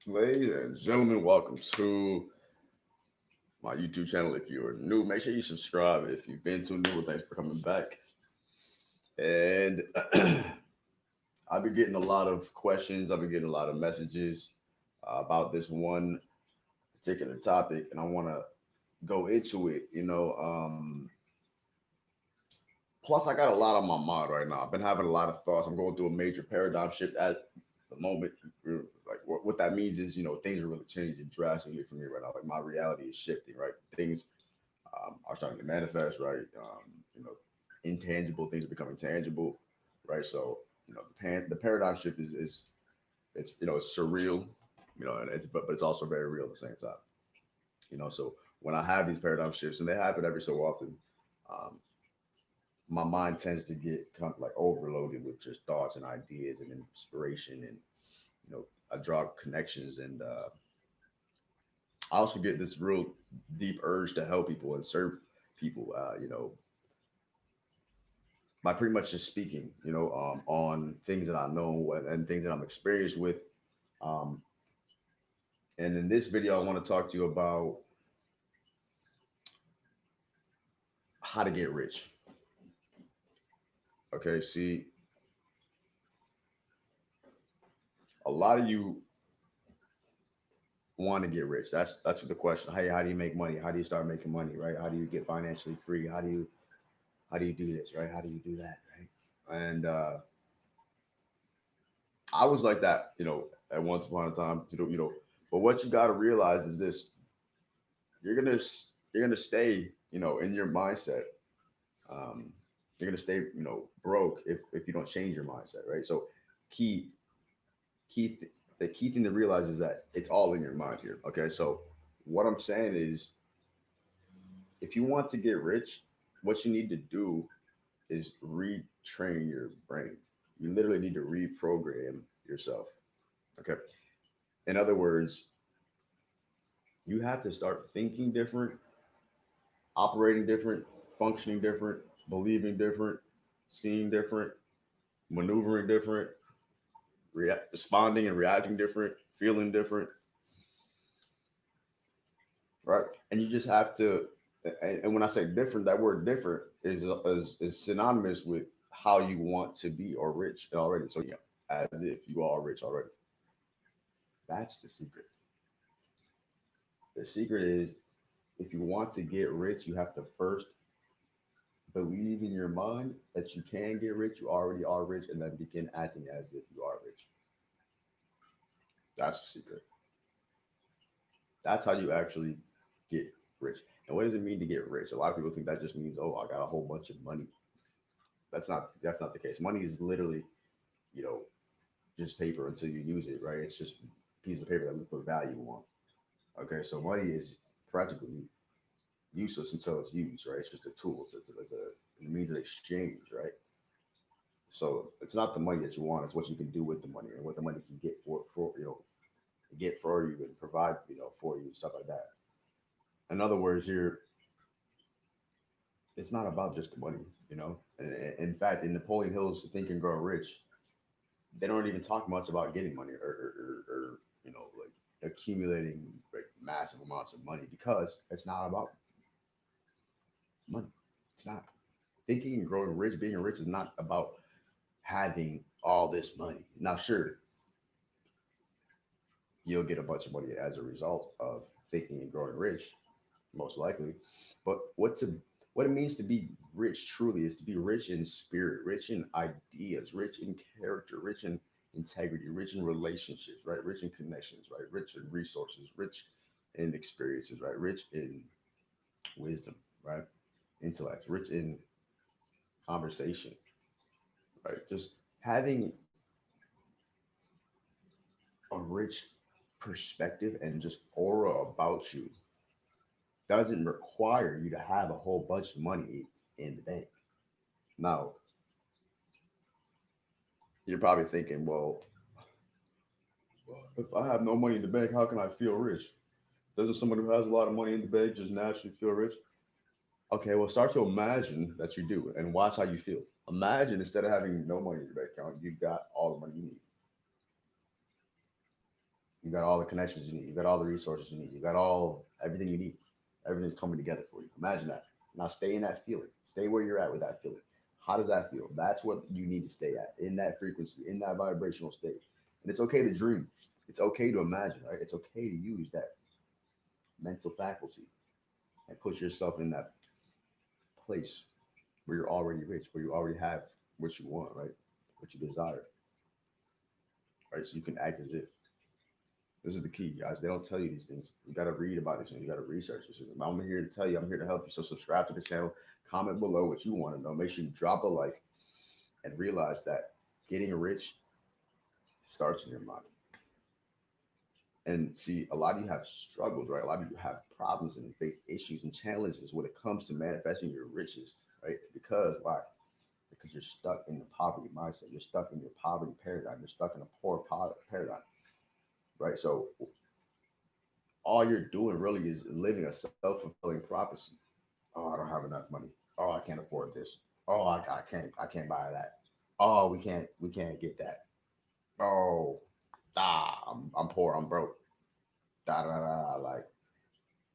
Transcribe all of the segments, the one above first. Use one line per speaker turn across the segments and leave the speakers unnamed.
Ladies and gentlemen, welcome to my YouTube channel. If you're new, make sure you subscribe. If you've been too new, thanks for coming back. And I've been getting a lot of questions. I've been getting a lot of messages about this one particular topic, and I want to go into it. Plus, I got a lot on my mind right now. I've been having a lot of thoughts. I'm going through a major paradigm shift at the moment. Like what that means is, things are really changing drastically for me right now. Like my reality is shifting, right? Things are starting to manifest, right? Intangible things are becoming tangible, right? So, the paradigm shift is it's surreal, and but it's also very real at the same time. So when I have these paradigm shifts, and they happen every so often, um, my mind tends to get kind of like overloaded with just thoughts and ideas and inspiration, and I draw connections, and I also get this real deep urge to help people and serve people, by pretty much just speaking, on things that I know and things that I'm experienced with. Um, and in this video, I want to talk to you about how to get rich. Okay, see, a lot of you want to get rich. That's the question. Hey, how do you make money? How do you start making money? Right? How do you get financially free? How do you do this? Right? How do you do that? Right? And I was like that, at once upon a time. But what you got to realize is this: you're gonna stay, in your mindset. Um, you're gonna stay, broke if you don't change your mindset, right? So, key key th- the key thing to realize is that it's all in your mind here. Okay, so what I'm saying is, if you want to get rich, what you need to do is retrain your brain. You literally need to reprogram yourself. Okay. In other words, you have to start thinking different, operating different, functioning different, believing different, seeing different, maneuvering different, responding and reacting different, feeling different, right? And you just have to. And when I say different, that word different is synonymous with how you want to be or rich already. So, as if you are rich already. That's the secret. The secret is, if you want to get rich, you have to first believe in your mind that you can get rich, you already are rich, and then begin acting as if you are rich. That's the secret. That's how you actually get rich. And what does it mean to get rich? A lot of people think that just means, oh, I got a whole bunch of money. That's not the case. Money is literally, you know, just paper until you use it, right? It's just a piece of paper that we put value on. Okay, so money is practically useless until it's used, right? It's just a tool. It means an exchange, right? So it's not the money that you want; it's what you can do with the money and what the money can get get for you and provide, for you, stuff like that. In other words, here it's not about just the money, In fact, in Napoleon Hill's Think and Grow Rich, they don't even talk much about getting money or like accumulating like massive amounts of money because it's not about money. It's not. Thinking and growing rich, being rich is not about having all this money. Now, sure, you'll get a bunch of money as a result of thinking and growing rich, most likely. But what it means to be rich truly is to be rich in spirit, rich in ideas, rich in character, rich in integrity, rich in relationships, right? Rich in connections, right? Rich in resources, rich in experiences, right? Rich in wisdom, right? Intellect, rich in conversation, right? Just having a rich perspective and just aura about you doesn't require you to have a whole bunch of money in the bank. Now, you're probably thinking, well, if I have no money in the bank, how can I feel rich? Doesn't someone who has a lot of money in the bank just naturally feel rich? Okay, well, start to imagine that you do and watch how you feel. Imagine instead of having no money in your bank account, you've got all the money you need. You got all the connections you need. You got all the resources you need. You got all everything you need. Everything's coming together for you. Imagine that. Now stay in that feeling. Stay where you're at with that feeling. How does that feel? That's what you need to stay at, in that frequency, in that vibrational state. And it's okay to dream. It's okay to imagine, right? It's okay to use that mental faculty and put yourself in that place where you're already rich, where you already have what you want, right? What you desire, right? So you can act as if. This is the key, guys. They don't tell you these things. You got to read about these things. You got to research this. I'm here to tell you. I'm here to help you. So subscribe to the channel. Comment below what you want to know. Make sure you drop a like and realize that getting rich starts in your mind. And see, a lot of you have struggles, right? A lot of you have problems and face issues and challenges when it comes to manifesting your riches, right? Because why? Because you're stuck in the poverty mindset. You're stuck in your poverty paradigm. You're stuck in a poor paradigm, right? So all you're doing really is living a self-fulfilling prophecy. Oh, I don't have enough money. Oh, I can't afford this. Oh, I can't buy that. Oh, we can't get that. Oh, I'm poor. I'm broke. Da da da. Like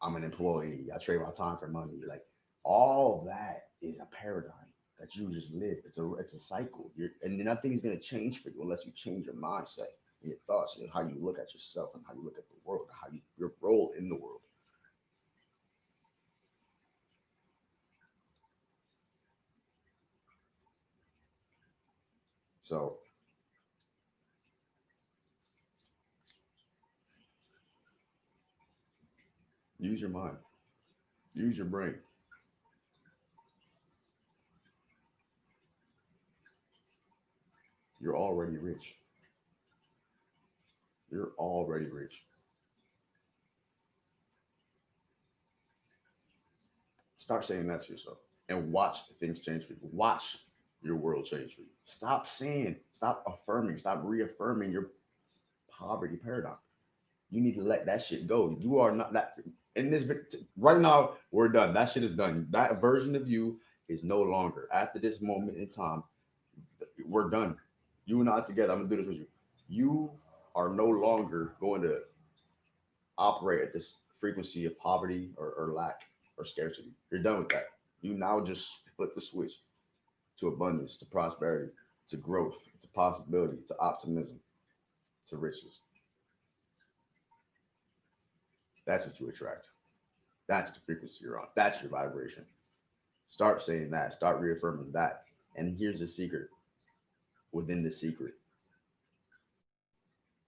I'm an employee. I trade my time for money. Like all that is a paradigm that you just live. It's a cycle. And nothing's gonna change for you unless you change your mindset and your thoughts and how you look at yourself and how you look at the world, how you your role in the world. So use your mind, use your brain. You're already rich. You're already rich. Start saying that to yourself and watch things change for you. Watch your world change for you. Stop saying, stop affirming, stop reaffirming your poverty paradigm. You need to let that shit go. You are not that in this right now. We're done. That shit is done. That version of you is no longer after this moment in time. We're done. You and I together. I'm gonna do this with you. You are no longer going to operate at this frequency of poverty or lack or scarcity. You're done with that. You now just flip the switch to abundance, to prosperity, to growth, to possibility, to optimism, to riches. That's what you attract. That's the frequency you're on. That's your vibration. Start saying that. Start reaffirming that. And here's the secret. Within the secret,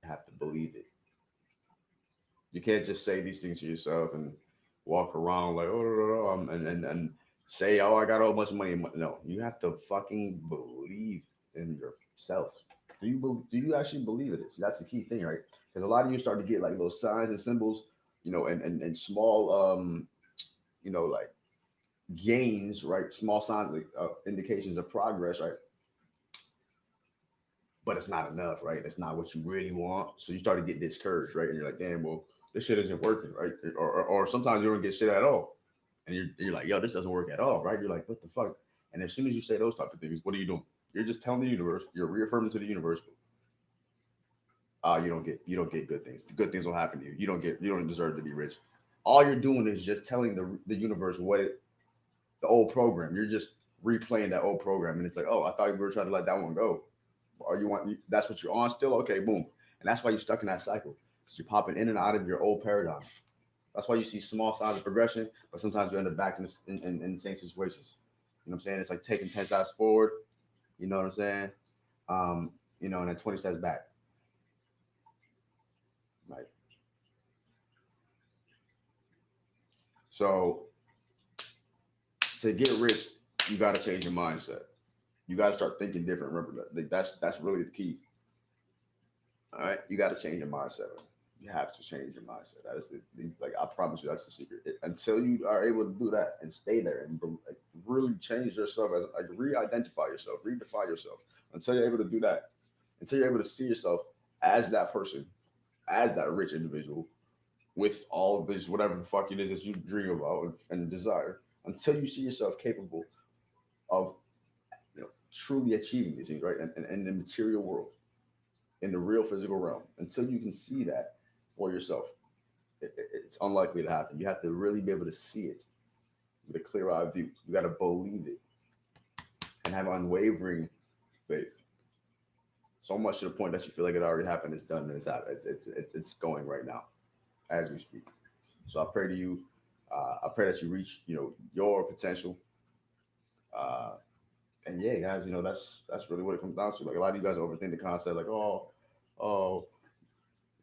you have to believe it. You can't just say these things to yourself and walk around like, oh, no, no, no, and say, oh, I got a whole bunch of money. No, you have to fucking believe in yourself. Do you actually believe it? See, that's the key thing, right? Because a lot of you start to get like those signs and symbols, and small, like gains, right? Small signs, like, indications of progress, right? But it's not enough, right? That's not what you really want. So you start to get discouraged, right? And you're like, damn, well, this shit isn't working, right? Or sometimes you don't get shit at all. And you're like, yo, this doesn't work at all, right? You're like, what the fuck? And as soon as you say those type of things, what are you doing? You're just telling the universe, you're reaffirming to the universe, you don't get good things. The good things will happen to you. You don't deserve to be rich. All you're doing is just telling the universe the old program. You're just replaying that old program, and it's like, oh, I thought we were trying to let that one go. Or that's what you're on still? Okay, boom. And that's why you're stuck in that cycle because you're popping in and out of your old paradigm. That's why you see small signs of progression, but sometimes you end up back in the same situations. You know what I'm saying? It's like taking 10 steps forward, you know what I'm saying? And then 20 steps back. Like, so to get rich, you got to change your mindset. You got to start thinking different. Remember that. Like, that's really the key. All right, you got to change your mindset. You have to change your mindset. That is like I promise you, that's the secret. Until you are able to do that and stay there and like, really change yourself as like re-identify yourself, redefine yourself. Until you're able to do that, until you're able to see yourself as that person, as that rich individual with all of this whatever the fuck it is that you dream about and desire. Until you see yourself capable of truly achieving these things, right? And in the material world, in the real physical realm, until you can see that, for yourself. It's unlikely to happen. You have to really be able to see it with a clear eye view. You got to believe it and have unwavering faith. So much to the point that you feel like it already happened. It's done. And it's happened. It's going right now as we speak. So I pray to you. I pray that you reach, your potential. Uh, and yeah, guys, that's really what it comes down to. Like a lot of you guys overthink the concept, like, oh,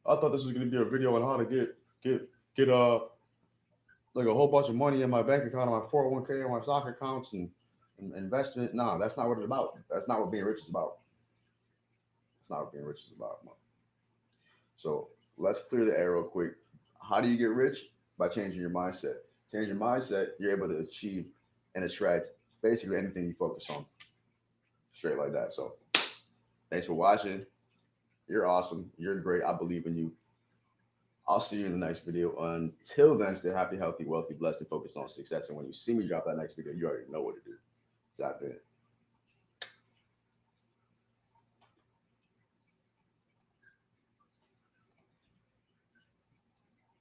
I thought this was gonna be a video on how to get like a whole bunch of money in my bank account, on my 401k, on my stock accounts, and investment. No, that's not what it's about. That's not what being rich is about. That's not what being rich is about. Man. So let's clear the air real quick. How do you get rich? By changing your mindset. Change your mindset, you're able to achieve and attract basically anything you focus on. Straight like that. So thanks for watching. You're awesome. You're great. I believe in you. I'll see you in the next video. Until then, stay happy, healthy, wealthy, blessed, and focused on success. And when you see me drop that next video, you already know what to do. Tap in.